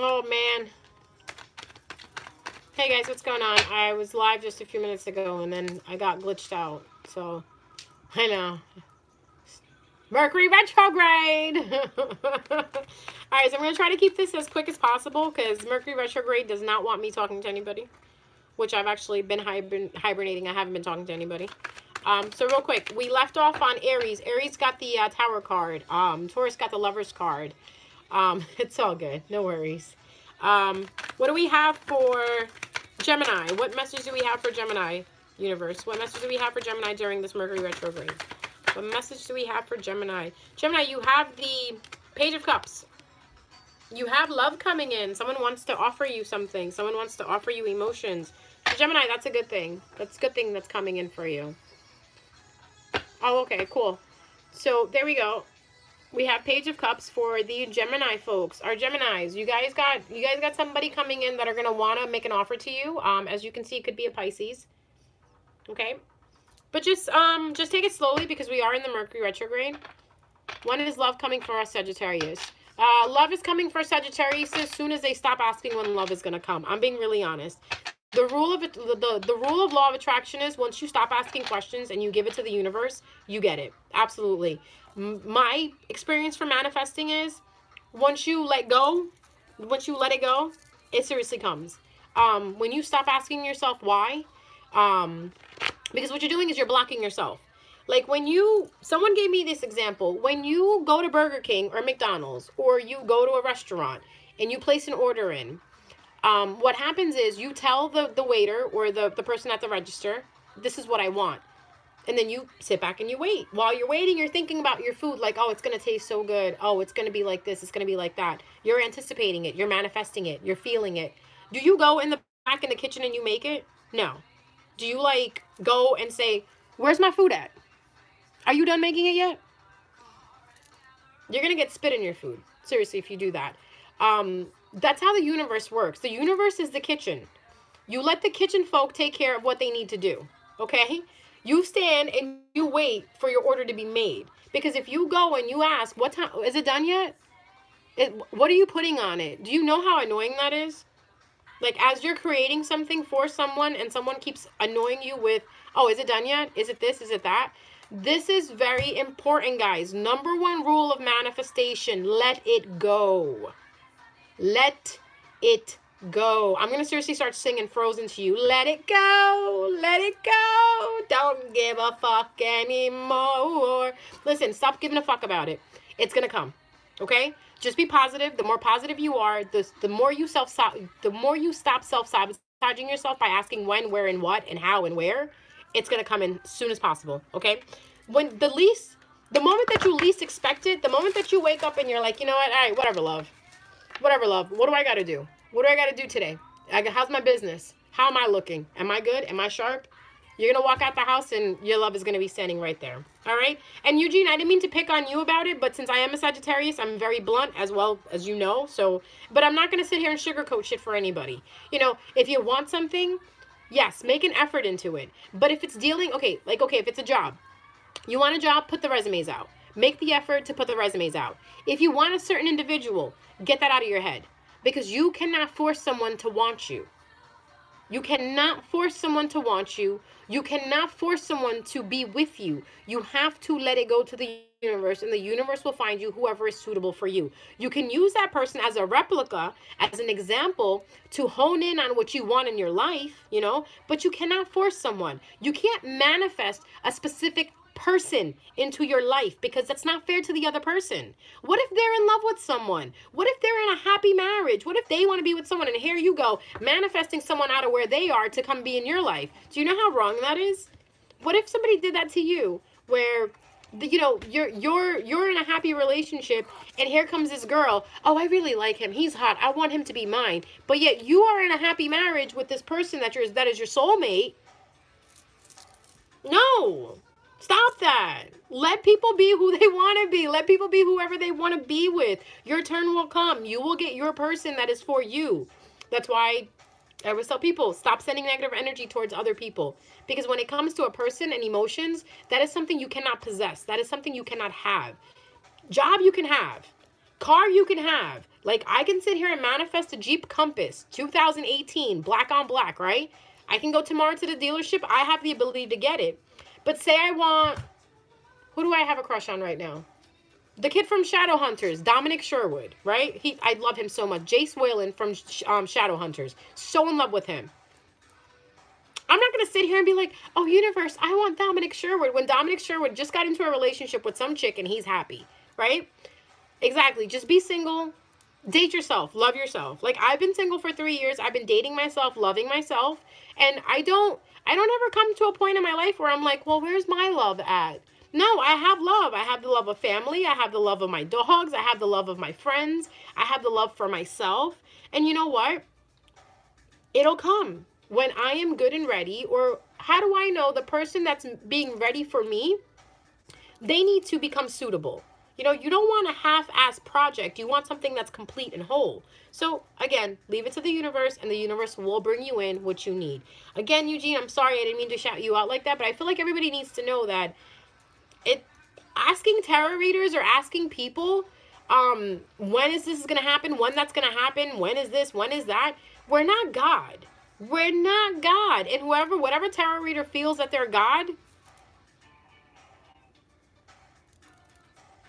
Oh, man. Hey, guys, what's going on? I was live just a few minutes ago, and then I got glitched out. So, I know. Mercury retrograde! Alright, so I'm going to try to keep this as quick as possible, because Mercury retrograde does not want me talking to anybody. Which I've actually been hibernating. I haven't been talking to anybody. So real quick, we left off on Aries. Aries got the Tower card. Taurus got the Lover's card. It's all good. No worries. What do we have for Gemini? What message do we have for Gemini, universe? What message do we have for Gemini during this Mercury retrograde? What message do we have for Gemini? Gemini, you have the Page of Cups. You have love coming in. Someone wants to offer you something. Someone wants to offer you emotions. Gemini, that's a good thing. That's a good thing that's coming in for you. Oh, okay, cool. So there we go. We have Page of Cups for the Gemini folks. Our Geminis, you guys got somebody coming in that are gonna want to make an offer to you. As you can see, it could be a Pisces. Okay, but just take it slowly because we are in the Mercury retrograde. When is love coming for us, Sagittarius? Love is coming for Sagittarius as soon as they stop asking when love is gonna come. I'm being really honest. The rule of it, the rule of law of attraction is once you stop asking questions and you give it to the universe, you get it. Absolutely. My experience for manifesting is once you let go, once you let it go, it seriously comes. When you stop asking yourself why, because what you're doing is you're blocking yourself. Like when someone gave me this example, when you go to Burger King or McDonald's or you go to a restaurant and you place an order in, what happens is you tell the waiter or the person at the register, this is what I want. And then you sit back and you wait. While you're waiting, you're thinking about your food like, oh, it's going to taste so good. Oh, it's going to be like this. It's going to be like that. You're anticipating it. You're manifesting it. You're feeling it. Do you go in the back in the kitchen and you make it? No. Do you like go and say, where's my food at? Are you done making it yet? You're going to get spit in your food. Seriously, if you do that. That's how the universe works. The universe is the kitchen. You let the kitchen folk take care of what they need to do. Okay? You stand and you wait for your order to be made. Because if you go and you ask, what time, is it done yet? What are you putting on it? Do you know how annoying that is? Like as you're creating something for someone and someone keeps annoying you with, oh, is it done yet? Is it this? Is it that? This is very important, guys. Number one rule of manifestation, let it go. Let it go. I'm going to seriously start singing Frozen to you. Let it go. Let it go. Don't give a fuck anymore. Listen, stop giving a fuck about it. It's going to come. Okay? Just be positive. The more positive you are, the more you stop self-sabotaging yourself by asking when, where, and what, and how, and where, it's going to come in as soon as possible. Okay? When the moment that you least expect it, the moment that you wake up and you're like, you know what? All right, whatever, love. Whatever, love. What do I got to do? What do I got to do today? How's my business? How am I looking? Am I good? Am I sharp? You're going to walk out the house and your love is going to be standing right there. All right? And Eugene, I didn't mean to pick on you about it, but since I am a Sagittarius, I'm very blunt as well as you know. So, but I'm not going to sit here and sugarcoat shit for anybody. You know, if you want something, yes, make an effort into it. But if it's dealing, okay, if it's a job, you want a job, put the resumes out. Make the effort to put the resumes out. If you want a certain individual, get that out of your head. Because you cannot force someone to want you. You cannot force someone to want you. You cannot force someone to be with you. You have to let it go to the universe, and the universe will find you whoever is suitable for you. You can use that person as a replica, as an example, to hone in on what you want in your life, you know, but you cannot force someone. You can't manifest a specific person into your life because that's not fair to the other person. What if they're in love with someone? What if they're in a happy marriage? What if they want to be with someone and here you go manifesting someone out of where they are to come be in your life? Do you know how wrong that is? What if somebody did that to you where you know you're in a happy relationship and here comes this girl, oh, I really like him, he's hot, I want him to be mine, but yet you are in a happy marriage with this person that is your soulmate? No. Stop that. Let people be who they want to be. Let people be whoever they want to be with. Your turn will come. You will get your person that is for you. That's why I always tell people, stop sending negative energy towards other people. Because when it comes to a person and emotions, that is something you cannot possess. That is something you cannot have. Job you can have. car you can have. Like, I can sit here and manifest a Jeep Compass 2018 black on black, right? I can go tomorrow to the dealership. I have the ability to get it. But say I want, who do I have a crush on right now? The kid from Shadowhunters, Dominic Sherwood, right? I love him so much. Jace Whalen from Shadowhunters. So in love with him. I'm not going to sit here and be like, oh, universe, I want Dominic Sherwood, when Dominic Sherwood just got into a relationship with some chick and he's happy, right? Exactly. Just be single. Date yourself. Love yourself. Like, I've been single for 3 years. I've been dating myself, loving myself. And I don't ever come to a point in my life where I'm like, well, where's my love at? No, I have love. I have the love of family. I have the love of my dogs. I have the love of my friends. I have the love for myself. And you know what? It'll come when I am good and ready. Or how do I know the person that's being ready for me, they need to become suitable. You know, you don't want a half-ass project. You want something that's complete and whole. So, again, leave it to the universe, and the universe will bring you in what you need. Again, Eugene, I'm sorry I didn't mean to shout you out like that, but I feel like everybody needs to know that asking tarot readers or asking people, when is this going to happen, when that's going to happen, when is this, when is that, we're not God. We're not God. And whatever tarot reader feels that they're God,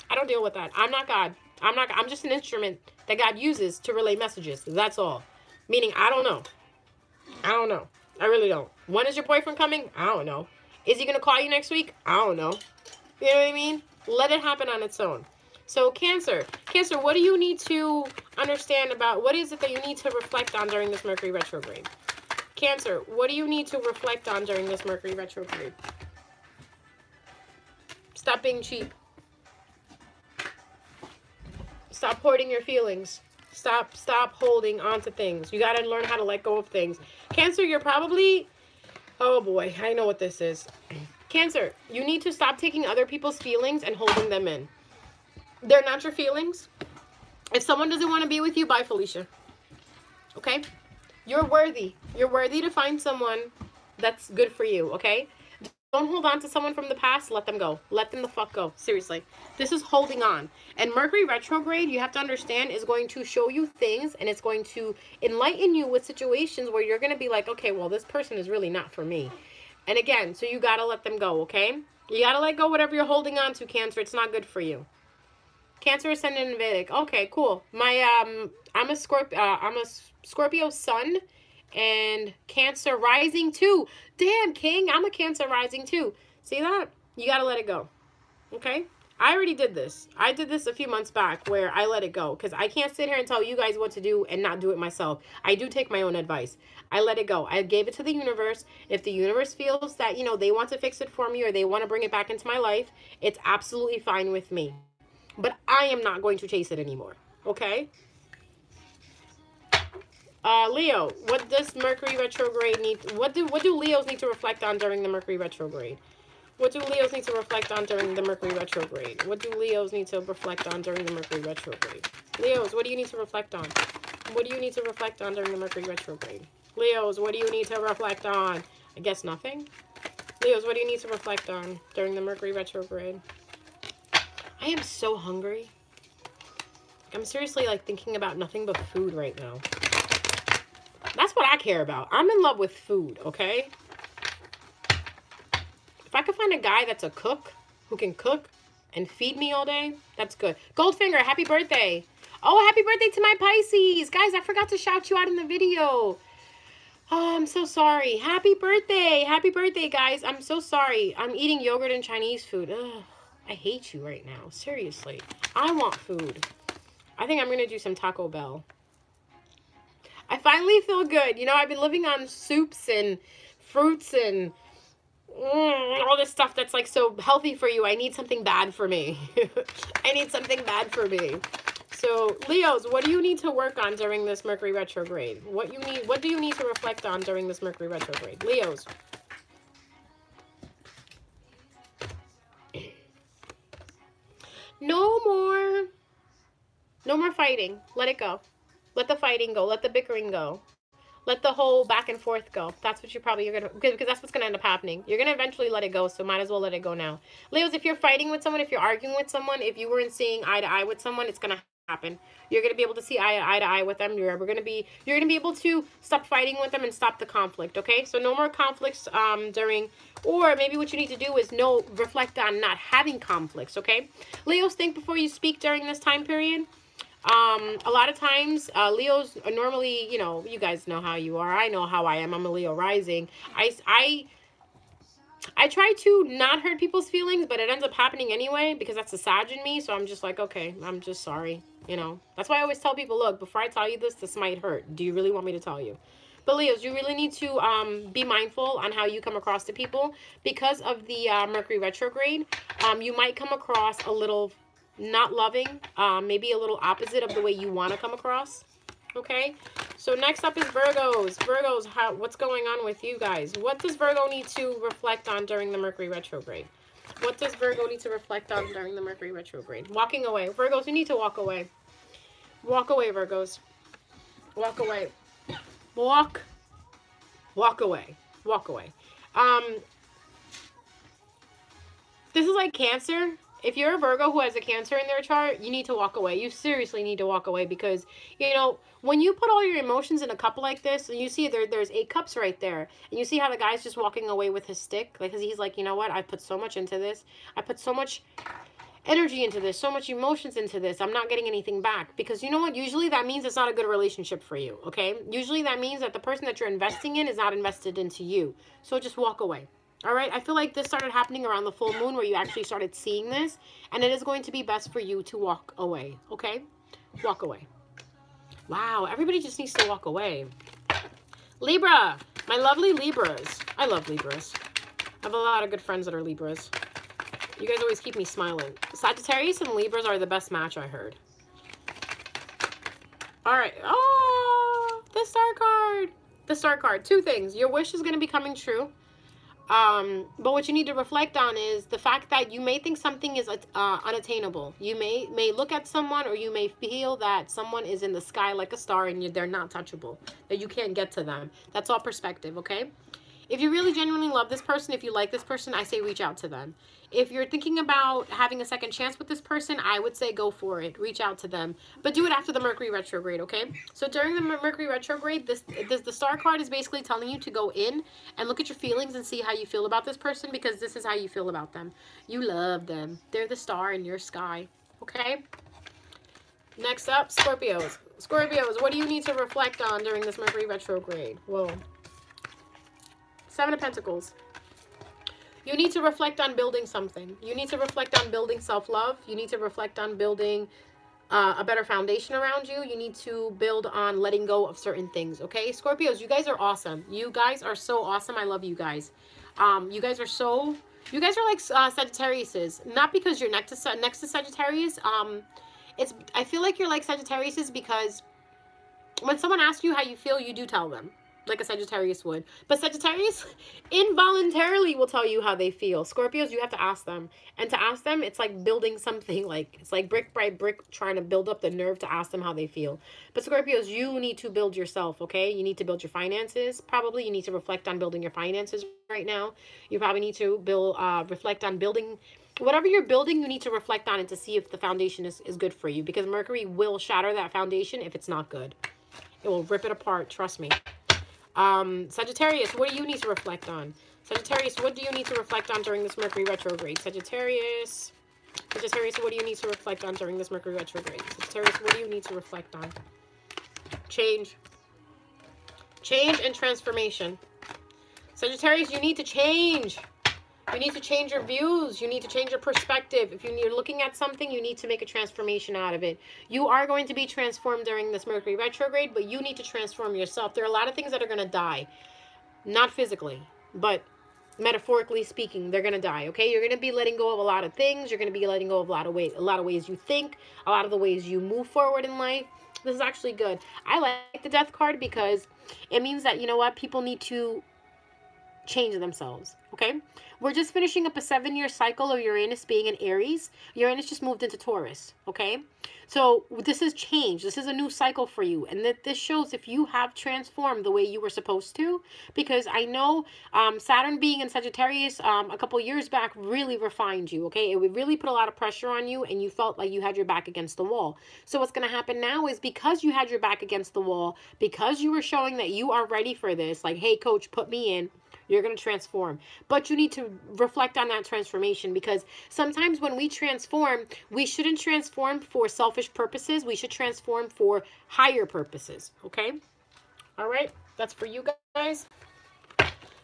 I don't deal with that. I'm not God. I'm just an instrument that God uses to relay messages. That's all. Meaning, I don't know. I don't know. I really don't. When is your boyfriend coming? I don't know. Is he going to call you next week? I don't know. You know what I mean? Let it happen on its own. So, Cancer. Cancer, what do you need to understand about, what is it that you need to reflect on during this Mercury retrograde? Cancer, what do you need to reflect on during this Mercury retrograde? Stop being cheap. Stop hoarding your feelings. Stop holding on to things. You got to learn how to let go of things. Cancer, you're probably, oh boy, I know what this is. Cancer, you need to stop taking other people's feelings and holding them in. They're not your feelings. If someone doesn't want to be with you, bye, Felicia. Okay? You're worthy. You're worthy to find someone that's good for you, okay? Don't hold on to someone from the past. Let them go. Let them the fuck go. Seriously. This is holding on. And Mercury retrograde, you have to understand, is going to show you things, and it's going to enlighten you with situations where you're going to be like, okay, well, this person is really not for me. And again, so you got to let them go, okay? You got to let go whatever you're holding on to, Cancer. It's not good for you. Cancer ascendant in Vedic. Okay, cool. I'm a Scorpio sun and Cancer rising too. Damn, King, I'm a Cancer rising too. See that? You got to let it go. Okay? I already did this. I did this a few months back where I let it go because I can't sit here and tell you guys what to do and not do it myself. I do take my own advice. I let it go. I gave it to the universe. If the universe feels that, you know, they want to fix it for me or they want to bring it back into my life, it's absolutely fine with me. But I am not going to chase it anymore. Okay? Leo, what does Mercury retrograde need? What do Leos need to reflect on during the Mercury retrograde? What do Leos need to reflect on during the Mercury retrograde? What do Leos need to reflect on during the Mercury retrograde? Leos, what do you need to reflect on? What do you need to reflect on during the Mercury retrograde? Leos, what do you need to reflect on? I guess nothing. Leos, what do you need to reflect on during the Mercury retrograde? I am so hungry. I'm seriously like thinking about nothing but food right now. That's what I care about. I'm in love with food, okay? If I could find a guy that's a cook, who can cook and feed me all day, that's good. Goldfinger, happy birthday. Oh, happy birthday to my Pisces. Guys, I forgot to shout you out in the video. Oh, I'm so sorry. Happy birthday. Happy birthday, guys. I'm so sorry. I'm eating yogurt and Chinese food. Ugh, I hate you right now. Seriously. I want food. I think I'm going to do some Taco Bell. I finally feel good. You know, I've been living on soups and fruits and all this stuff that's like so healthy for you. I need something bad for me. I need something bad for me. So, Leos, what do you need to work on during this Mercury retrograde? What do you need to reflect on during this Mercury retrograde? Leos. No more fighting. Let it go. Let the fighting go. Let the bickering go. Let the whole back and forth go. That's what you're going to, because that's what's going to end up happening. You're going to eventually let it go, so might as well let it go now. Leos, if you're fighting with someone, if you're arguing with someone, if you weren't seeing eye to eye with someone, it's going to happen. You're going to be able to see eye to eye with them. You're going to be able to stop fighting with them and stop the conflict, okay? So no more conflicts during, or maybe what you need to do is reflect on not having conflicts, okay? Leos, think before you speak during this time period. A lot of times, Leos are normally, you know, you guys know how you are. I know how I am. I'm a Leo rising. I try to not hurt people's feelings, but it ends up happening anyway because that's the Sag in me. So I'm just like, okay, I'm just sorry. You know, that's why I always tell people, look, before I tell you this might hurt. Do you really want me to tell you? But Leos, you really need to be mindful on how you come across to people because of the Mercury retrograde. You might come across a little not loving, maybe a little opposite of the way you want to come across. Okay, so next up is Virgos. Virgos, what's going on with you guys? What does Virgo need to reflect on during the Mercury retrograde? What does Virgo need to reflect on during the Mercury retrograde? Walking away. Virgos, you need to walk away. Walk away, Virgos. Walk away. Walk away. Walk away. This is like Cancer. If you're a Virgo who has a Cancer in their chart, you need to walk away. You seriously need to walk away because, you know, when you put all your emotions in a cup like this, and you see there's 8 cups right there, and you see how the guy's just walking away with his stick, like, because he's like, you know what, I put so much into this. I put so much energy into this, so much emotions into this. I'm not getting anything back. Because you know what? Usually that means it's not a good relationship for you, okay? Usually that means that the person that you're investing in is not invested into you. So just walk away. All right, I feel like this started happening around the full moon where you actually started seeing this, and it is going to be best for you to walk away, okay? Walk away. Wow, everybody just needs to walk away. Libra, my lovely Libras. I love Libras. I have a lot of good friends that are Libras. You guys always keep me smiling. Sagittarius and Libras are the best match, I heard. All right. Oh, the Star card. The Star card. 2 things. Your wish is going to be coming true. But what you need to reflect on is the fact that you may think something is unattainable. You may look at someone, or you may feel that someone is in the sky like a star and they're not touchable, that you can't get to them. That's all perspective, okay? If you really genuinely love this person, if you like this person, I say reach out to them. If you're thinking about having a second chance with this person, I would say go for it. Reach out to them. But do it after the Mercury retrograde, okay? So during the Mercury retrograde, the Star card is basically telling you to go in and look at your feelings and see how you feel about this person, because this is how you feel about them. You love them. They're the star in your sky, okay? Next up, Scorpios. Scorpios, what do you need to reflect on during this Mercury retrograde? Whoa. 7 of Pentacles. You need to reflect on building something. You need to reflect on building self-love. You need to reflect on building a better foundation around you. You need to build on letting go of certain things, okay? Scorpios, you guys are awesome. You guys are so awesome. I love you guys. You guys are like Sagittariuses. Not because you're next to Sagittarius. I feel like you're like Sagittariuses because when someone asks you how you feel, you do tell them, like a Sagittarius would. But Sagittarius involuntarily will tell you how they feel. Scorpios, you have to ask them. And to ask them, it's like building something. Like, it's like brick by brick trying to build up the nerve to ask them how they feel. But Scorpios, you need to build yourself, okay? You need to build your finances. Probably you need to reflect on building your finances right now. You probably need to reflect on building... Whatever you're building, you need to reflect on it to see if the foundation is good for you. Because Mercury will shatter that foundation if it's not good. It will rip it apart, trust me. Sagittarius, what do you need to reflect on? Sagittarius, what do you need to reflect on during this Mercury retrograde? Sagittarius, what do you need to reflect on during this Mercury retrograde? Sagittarius, what do you need to reflect on? Change. Change and transformation. Sagittarius, you need to change. You need to change your views. You need to change your perspective. If you're looking at something, you need to make a transformation out of it. You are going to be transformed during this Mercury retrograde, but you need to transform yourself. There are a lot of things that are going to die. Not physically, but metaphorically speaking, they're going to die, okay? You're going to be letting go of a lot of things. You're going to be letting go of a lot of ways you think, a lot of the ways you move forward in life. This is actually good. I like the Death card because it means that, you know what, people need to change themselves, okay? We're just finishing up a 7-year cycle of Uranus being in Aries. Uranus just moved into Taurus, okay? So this is change. This is a new cycle for you. And that this shows if you have transformed the way you were supposed to. Because I know Saturn being in Sagittarius a couple years back really refined you, okay? It would really put a lot of pressure on you and you felt like you had your back against the wall. So what's going to happen now is because you had your back against the wall, because you were showing that you are ready for this, like, hey, coach, put me in, you're going to transform. But you need to reflect on that transformation, because sometimes when we transform, we shouldn't transform for selfish purposes. We should transform for higher purposes, okay? All right, that's for you guys.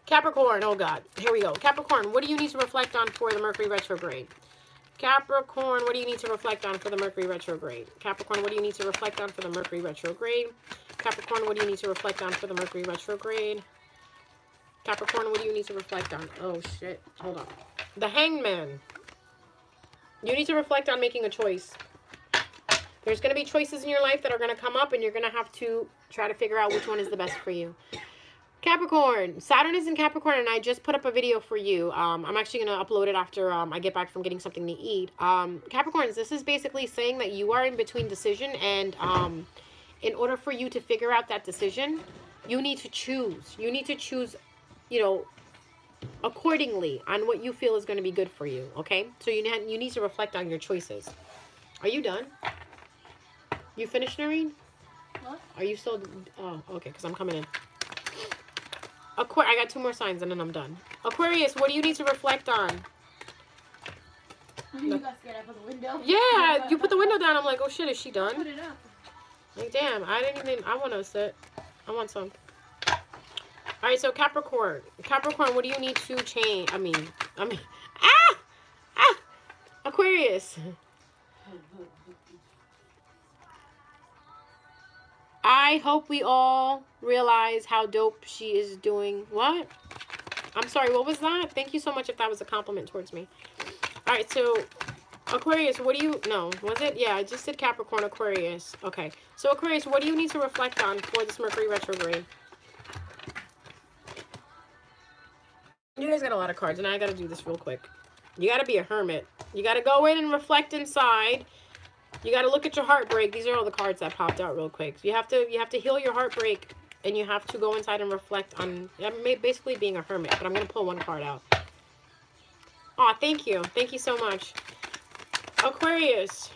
Capricorn, oh God, here we go. Capricorn, what do you need to reflect on for the Mercury retrograde? Capricorn, what do you need to reflect on for the Mercury retrograde? Capricorn, what do you need to reflect on for the Mercury retrograde? Capricorn, what do you need to reflect on for the Mercury retrograde? Capricorn, what do you need to reflect on? Oh, shit. Hold on. The Hangman. You need to reflect on making a choice. There's going to be choices in your life that are going to come up, and you're going to have to try to figure out which one is the best for you. Capricorn. Saturn is in Capricorn, and I just put up a video for you. I'm actually going to upload it after I get back from getting something to eat. Capricorns, this is basically saying that you are in between decision, and in order for you to figure out that decision, you need to choose. You need to choose, you know, accordingly on what you feel is going to be good for you, okay? So you need to reflect on your choices. Are you done? You finished, Noreen? What? Are you still... Oh, okay, because I'm coming in. I got 2 more signs and then I'm done. Aquarius, what do you need to reflect on? You got scared out of the window? Yeah, you put the window down. I'm like, oh shit, is she done? Put it up. Like, damn, I want to sit. I want some. All right, so Capricorn. Capricorn, what do you need to change? I mean, Aquarius. I hope we all realize how dope she is doing. What? I'm sorry, what was that? Thank you so much if that was a compliment towards me. All right, so Aquarius, what do you... No, was it? Yeah, I just did Capricorn, Aquarius. Okay, so Aquarius, what do you need to reflect on for this Mercury retrograde? You guys got a lot of cards, and I got to do this real quick. You got to be a hermit. You got to go in and reflect inside. You got to look at your heartbreak. These are all the cards that popped out real quick. So you have to heal your heartbreak, and you have to go inside and reflect on basically being a hermit. But I'm going to pull one card out. Aw, thank you. Thank you so much. Aquarius,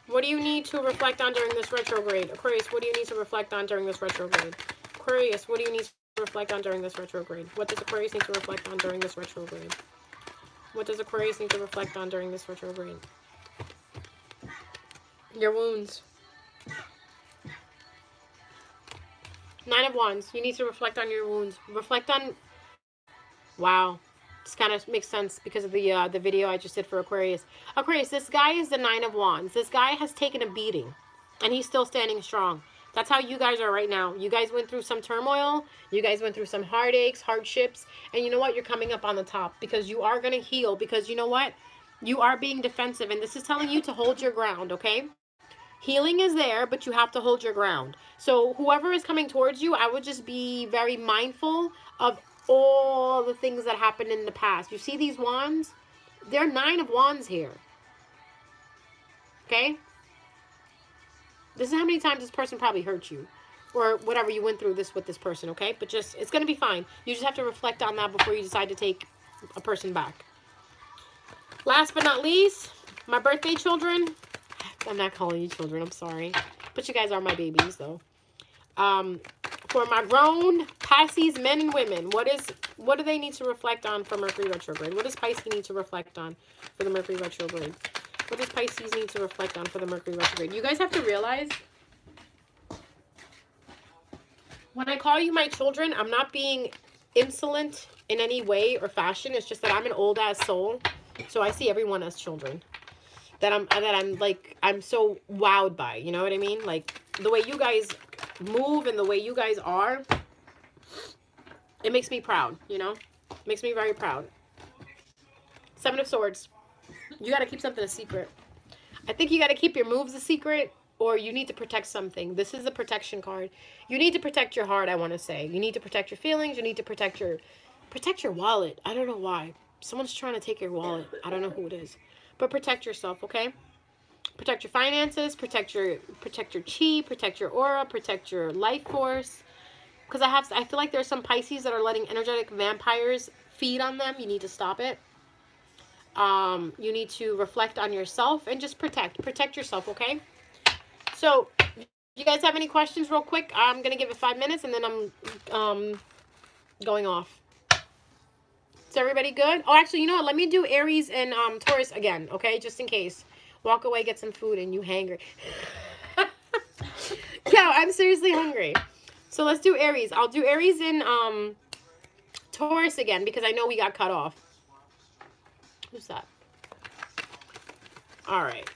what do you need to reflect on during this retrograde? Aquarius, what do you need to reflect on during this retrograde? Aquarius, what do you need to reflect on during this retrograde? What does Aquarius need to reflect on during this retrograde? What does Aquarius need to reflect on during this retrograde? Your wounds. 9 of Wands. You need to reflect on your wounds. Reflect on... Wow. This kind of makes sense because of the video I just did for Aquarius. Aquarius, this guy is the 9 of Wands. This guy has taken a beating, and he's still standing strong. That's how you guys are right now. You guys went through some turmoil. You guys went through some heartaches, hardships. And you know what? You're coming up on the top because you are going to heal. Because you know what? You are being defensive. And this is telling you to hold your ground, okay? Healing is there, but you have to hold your ground. So whoever is coming towards you, I would just be very mindful of all the things that happened in the past. You see these wands? They're 9 of Wands here. Okay? This is how many times this person probably hurt you. Or whatever you went through this with this person, okay? But just, it's going to be fine. You just have to reflect on that before you decide to take a person back. Last but not least, my birthday children. I'm not calling you children, I'm sorry. But you guys are my babies, though. For my grown Pisces men and women, what do they need to reflect on for Mercury retrograde? What does Pisces need to reflect on for the Mercury retrograde? What does Pisces need to reflect on for the Mercury retrograde? You guys have to realize, when I call you my children, I'm not being insolent in any way or fashion. It's just that I'm an old-ass soul, so I see everyone as children. I'm so wowed by, you know what I mean? Like, the way you guys move and the way you guys are, it makes me proud, you know? It makes me very proud. 7 of Swords. You got to keep something a secret. I think you got to keep your moves a secret, or you need to protect something. This is a protection card. You need to protect your heart, I want to say. You need to protect your feelings. You need to protect your Protect your wallet. I don't know why. Someone's trying to take your wallet. I don't know who it is. But protect yourself, okay? Protect your finances, protect your chi, protect your aura, protect your life force. Because I feel like there's some Pisces that are letting energetic vampires feed on them. You need to stop it. You need to reflect on yourself and just protect yourself, okay? So, you guys have any questions real quick? I'm going to give it 5 minutes and then I'm going off. Is everybody good? Oh, actually, you know what? Let me do Aries and Taurus again, okay? Just in case. Walk away, get some food, and you hangry. Yeah, I'm seriously hungry. So let's do Aries. I'll do Aries and Taurus again because I know we got cut off. Who's that? All right.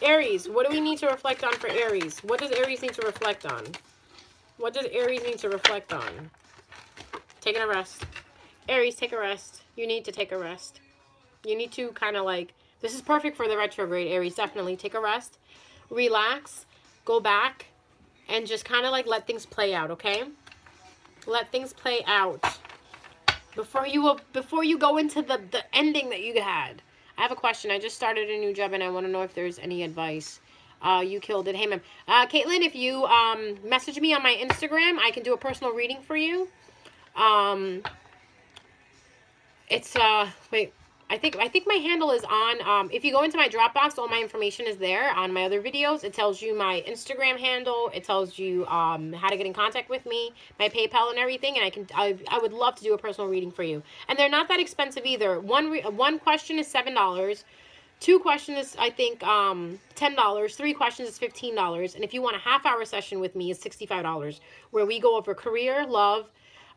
Aries, what do we need to reflect on for Aries? What does Aries need to reflect on? What does Aries need to reflect on? Taking a rest. Aries, take a rest. You need to take a rest. You need to kind of like, this is perfect for the retrograde, Aries. Definitely take a rest. Relax. Go back. And just kind of like let things play out, okay? Let things play out. Before you go into the ending that you had. I have a question. I just started a new job and I want to know if there's any advice. You killed it. Hey, ma'am. Caitlin, if you message me on my Instagram, I can do a personal reading for you. It's wait, I think my handle is on, if you go into my Dropbox, all my information is there on my other videos. It tells you my Instagram handle, it tells you how to get in contact with me, my PayPal and everything, and I would love to do a personal reading for you. And they're not that expensive either. One question is $7. 2 questions is, I think, $10. 3 questions is $15. And if you want a half-hour session with me, it's $65, where we go over career, love.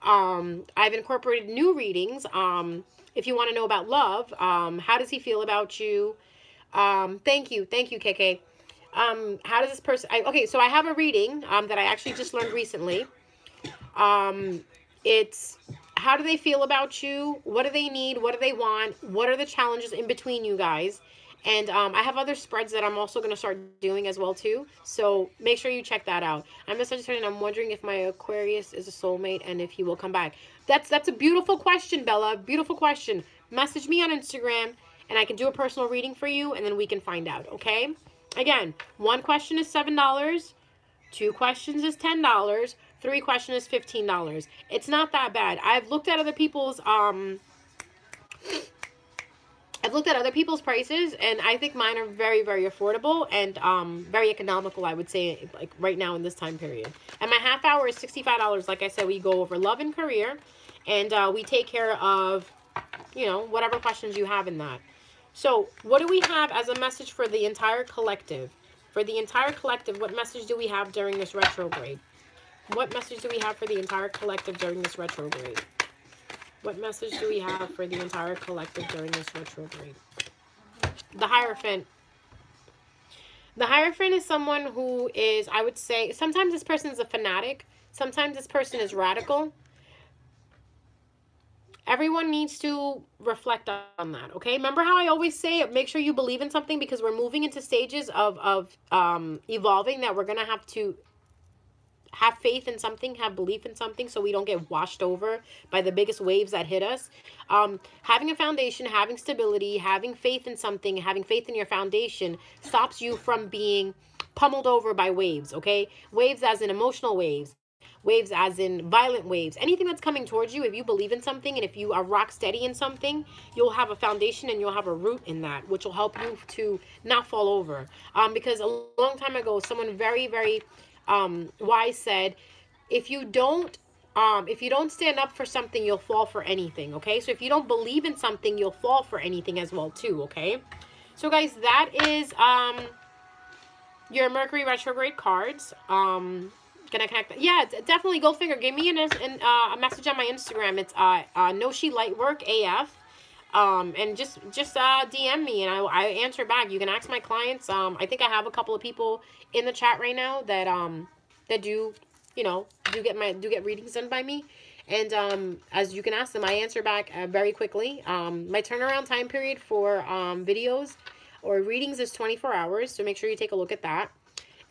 I've incorporated new readings. If you want to know about love, how does he feel about you? Thank you, KK. How does this person... okay, so I have a reading that I actually just learned recently. It's how do they feel about you? What do they need? What do they want? What are the challenges in between you guys? And I have other spreads that I'm also going to start doing as well, too. So make sure you check that out. I'm a Sagittarius, and I'm wondering if my Aquarius is a soulmate and if he will come back. That's a beautiful question, Bella. Beautiful question. Message me on Instagram, and I can do a personal reading for you, and then we can find out, okay? Again, 1 question is $7. 2 questions is $10. 3 questions is $15. It's not that bad. I've looked at other people's prices, and I think mine are very, very affordable and very economical, I would say, like right now in this time period. And my half hour is $65. Like I said, we go over love and career, and we take care of, you know, whatever questions you have in that. So what do we have as a message for the entire collective? For the entire collective, what message do we have during this retrograde? What message do we have for the entire collective during this retrograde? What message do we have for the entire collective during this retrograde? The Hierophant. The Hierophant is someone who is, I would say, sometimes this person is a fanatic. Sometimes this person is radical. Everyone needs to reflect on that, okay? Remember how I always say, make sure you believe in something, because we're moving into stages of evolving that we're going to have to have faith in something, have belief in something, so we don't get washed over by the biggest waves that hit us. Having a foundation, having stability, having faith in something, having faith in your foundation stops you from being pummeled over by waves, okay? Waves as in emotional waves. Waves as in violent waves. Anything that's coming towards you, if you believe in something and if you are rock steady in something, you'll have a foundation and you'll have a root in that, which will help you to not fall over. Because a long time ago, someone very, very wise said, if you don't stand up for something, you'll fall for anything, okay? So if you don't believe in something, you'll fall for anything as well too, okay? So guys, that is your Mercury retrograde cards. Can I connect that? Yeah, definitely, Goldfinger, give me a message on my Instagram. It's No She Lightwork AF. And just DM me and I answer back. You can ask my clients. I think I have a couple of people in the chat right now that that do, you know, do get readings done by me. And as you can ask them, I answer back very quickly. My turnaround time period for videos or readings is 24 hours, so make sure you take a look at that.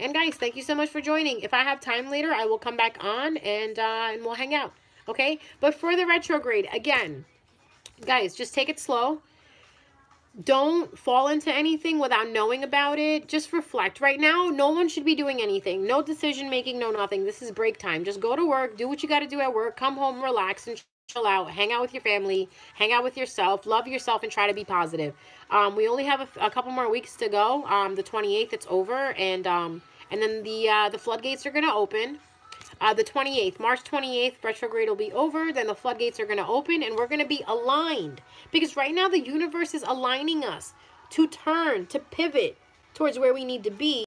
And guys, thank you so much for joining. If I have time later, I will come back on and we'll hang out. Okay? But for the retrograde, again, guys, just take it slow. Don't fall into anything without knowing about it. Just reflect. Right now, no one should be doing anything. No decision making, no nothing. This is break time. Just go to work, do what you got to do at work, come home, relax, and chill out. Hang out with your family, hang out with yourself, love yourself, and try to be positive. We only have a couple more weeks to go. The 28th, it's over, and then the floodgates are going to open. The 28th, March 28th, retrograde will be over. Then the floodgates are going to open and we're going to be aligned. Because right now the universe is aligning us to turn, to pivot towards where we need to be.